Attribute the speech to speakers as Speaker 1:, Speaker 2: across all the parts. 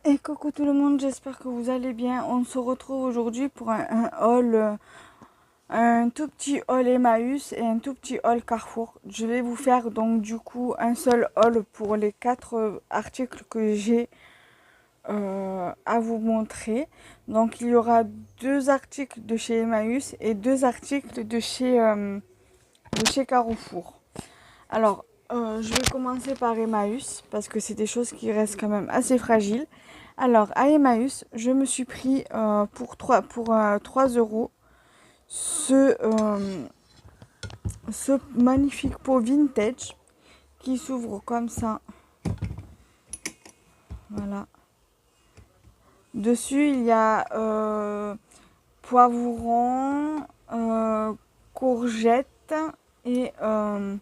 Speaker 1: Et coucou tout le monde, j'espère que vous allez bien. On se retrouve aujourd'hui pour un haul, un tout petit haul Emmaüs et un tout petit haul Carrefour. Je vais vous faire donc du coup un seul haul pour les 4 articles que j'ai à vous montrer. Donc il y aura 2 articles de chez Emmaüs et 2 articles de chez Carrefour. Alors, je vais commencer par Emmaüs parce que c'est des choses qui restent quand même assez fragiles. Alors, à Emmaüs, je me suis pris pour 3 euros ce, ce magnifique pot vintage qui s'ouvre comme ça. Voilà. Dessus, il y a poivron, courgettes et... non,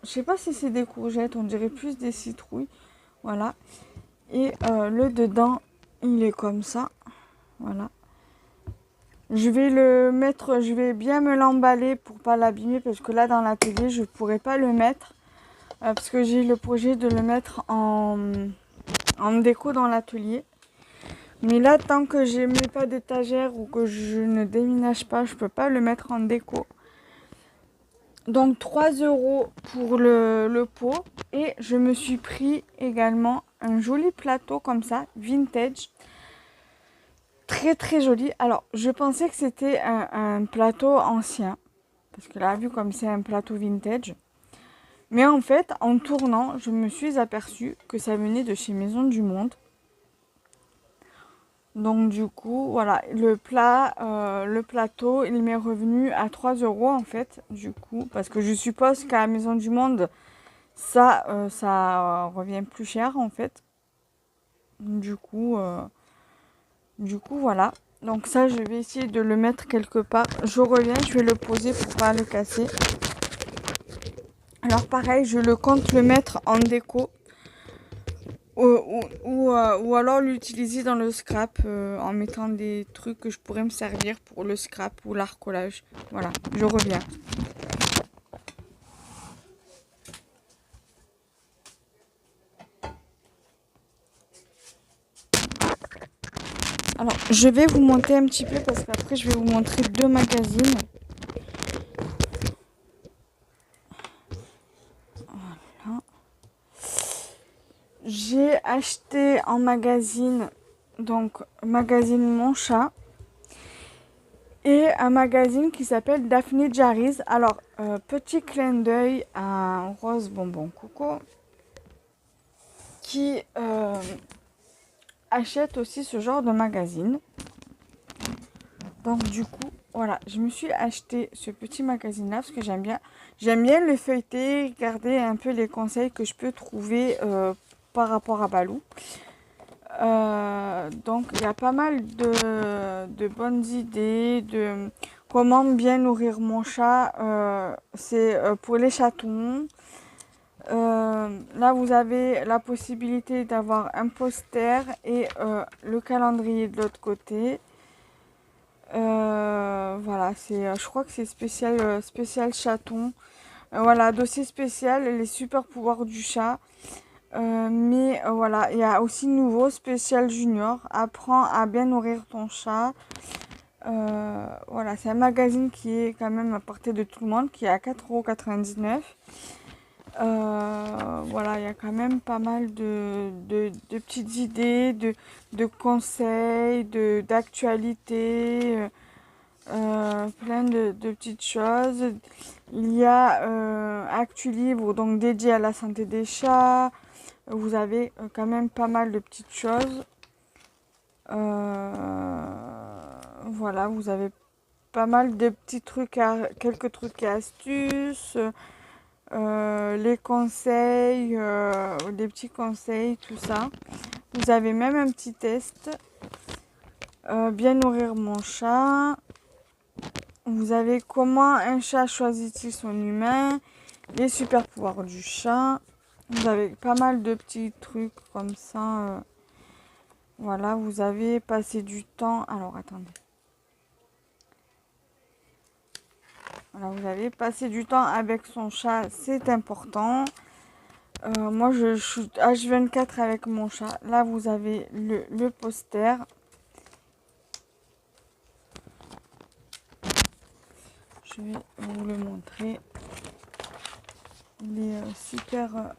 Speaker 1: je sais pas si c'est des courgettes, on dirait plus des citrouilles. Voilà. Et le dedans, il est comme ça. Voilà. Je vais le mettre, je vais bien me l'emballer pour pas l'abîmer parce que là dans l'atelier je pourrais pas le mettre parce que j'ai le projet de le mettre en déco dans l'atelier. Mais là tant que je mets pas d'étagère ou que je ne déménage pas, je peux pas le mettre en déco. Donc 3 euros pour le pot et je me suis pris également un joli plateau comme ça, vintage. Très très joli. Alors je pensais que c'était un plateau ancien. Parce que là, vu comme c'est un plateau vintage. Mais en fait, en tournant, je me suis aperçue que ça venait de chez Maison du Monde. Donc du coup, voilà, le plateau, il m'est revenu à 3 euros en fait, du coup. Parce que je suppose qu'à Maison du Monde, ça revient plus cher en fait. Du coup, voilà. Donc ça, je vais essayer de le mettre quelque part. Je reviens, je vais le poser pour pas le casser. Alors pareil, je le compte le mettre en déco ou alors l'utiliser dans le scrap en mettant des trucs que je pourrais me servir pour le scrap ou l'art collage. Voilà, je reviens. Alors, je vais vous monter un petit peu parce qu'après je vais vous montrer 2 magazines. Voilà. J'ai acheté en magazine, donc magazine Mon Chat. Et un magazine qui s'appelle Daphne Jariz. Alors, petit clin d'œil à Rose Bonbon Coco qui achète aussi ce genre de magazine. Donc du coup, voilà, je me suis acheté ce petit magazine-là parce que j'aime bien. J'aime bien le feuilleter, regarder un peu les conseils que je peux trouver par rapport à Balou. Donc il y a pas mal de bonnes idées de comment bien nourrir mon chat. C'est pour les chatons. Là vous avez la possibilité d'avoir un poster et le calendrier de l'autre côté. Voilà, je crois que c'est spécial chaton. Voilà, dossier spécial, les super pouvoirs du chat. Mais voilà, il y a aussi nouveau spécial junior. Apprends à bien nourrir ton chat. Voilà, c'est un magazine qui est quand même à portée de tout le monde, qui est à 4,99 €. Voilà, il y a quand même pas mal de petites idées, de conseils, d'actualités, plein de petites choses. Il y a Actu Livre, donc dédié à la santé des chats. Vous avez quand même pas mal de petites choses. Voilà, vous avez pas mal de petits trucs, quelques trucs et astuces, les conseils, des petits conseils, tout ça. Vous avez même un petit test. Bien nourrir mon chat. Vous avez comment un chat choisit-il son humain, les super pouvoirs du chat. Vous avez pas mal de petits trucs comme ça. Voilà, vous avez passé du temps. Alors attendez. Voilà, vous avez passé du temps avec son chat, c'est important. moi, je suis H24 avec mon chat. Là, vous avez le poster. Je vais vous le montrer. Il est super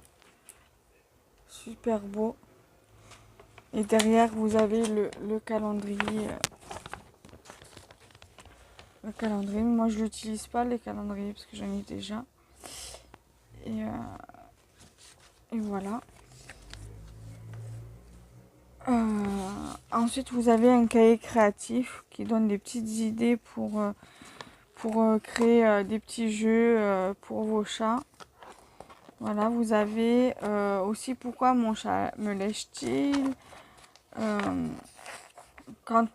Speaker 1: beau. Et derrière, vous avez le calendrier. Le calendrier. Moi, je l'utilise pas, les calendriers, parce que j'en ai déjà. Et voilà. Ensuite, vous avez un cahier créatif qui donne des petites idées pour créer des petits jeux pour vos chats. Voilà, vous avez aussi pourquoi mon chat me lèche-t-il. Quand,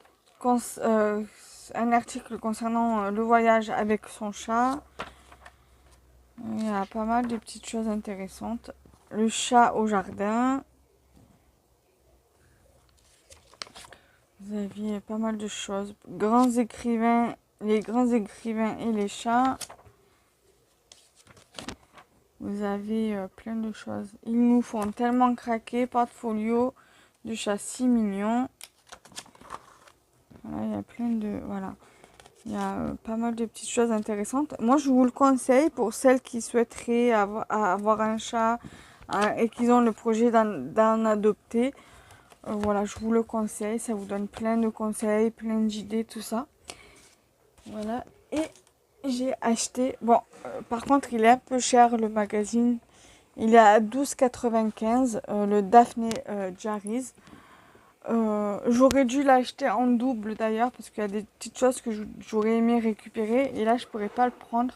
Speaker 1: un article concernant le voyage avec son chat. Il y a pas mal de petites choses intéressantes. Le chat au jardin. Vous aviez pas mal de choses. Grands écrivains, les grands écrivains et les chats. Vous avez plein de choses. Ils nous font tellement craquer. Portfolio de chats si mignons. Voilà, il y a plein de... Voilà. Il y a pas mal de petites choses intéressantes. Moi, je vous le conseille pour celles qui souhaiteraient avoir un chat et qui ont le projet d'en adopter. Voilà, je vous le conseille. Ça vous donne plein de conseils, plein d'idées, tout ça. Voilà. Et j'ai acheté... Bon, par contre, il est un peu cher, le magazine. Il est à 12,95 le Daphné Diaries. J'aurais dû l'acheter en double d'ailleurs parce qu'il y a des petites choses que j'aurais aimé récupérer et là je pourrais pas le prendre.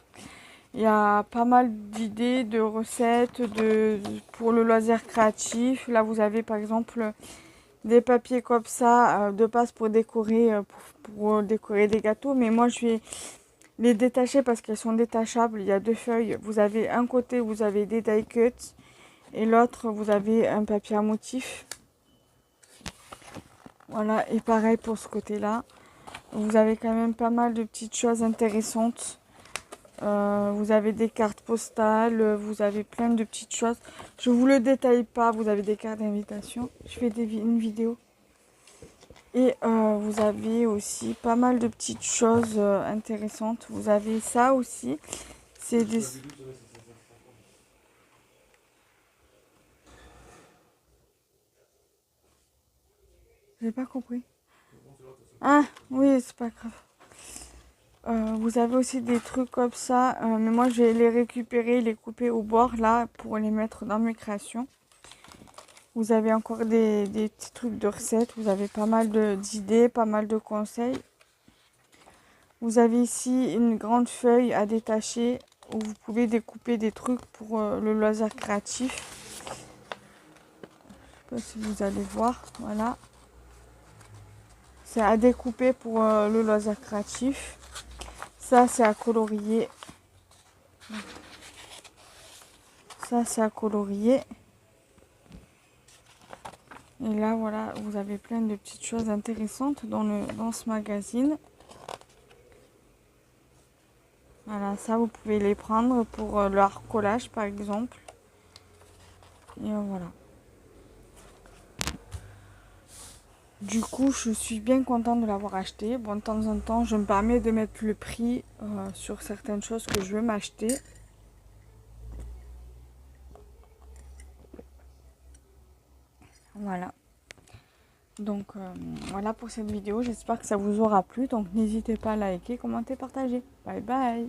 Speaker 1: Il y a pas mal d'idées, de recettes pour le loisir créatif. Là vous avez par exemple des papiers comme ça de base pour décorer, pour décorer des gâteaux. Mais moi je vais les détacher parce qu'elles sont détachables. Il y a deux feuilles. Vous avez un côté vous avez des die cuts et l'autre vous avez un papier à motif. Voilà, et pareil pour ce côté-là. Vous avez quand même pas mal de petites choses intéressantes. Vous avez des cartes postales, vous avez plein de petites choses. Je vous le détaille pas, vous avez des cartes d'invitation. Je fais une vidéo. Et vous avez aussi pas mal de petites choses intéressantes. Vous avez ça aussi. C'est des... J'ai pas compris. Ah, oui, c'est pas grave. Vous avez aussi des trucs comme ça, mais moi je vais les récupérer, les couper au bord là pour les mettre dans mes créations. Vous avez encore des petits trucs de recettes, vous avez pas mal d'idées, pas mal de conseils. Vous avez ici une grande feuille à détacher où vous pouvez découper des trucs pour le loisir créatif. Je sais pas si vous allez voir, voilà. C'est à découper pour le loisir créatif. Ça c'est à colorier. Ça c'est à colorier. Et là voilà, vous avez plein de petites choses intéressantes dans ce magazine. Voilà, ça vous pouvez les prendre pour leur collage par exemple. Et voilà. Du coup, je suis bien contente de l'avoir acheté. Bon, de temps en temps, je me permets de mettre le prix sur certaines choses que je veux m'acheter. Voilà. Donc, voilà pour cette vidéo. J'espère que ça vous aura plu. Donc, n'hésitez pas à liker, commenter, partager. Bye bye.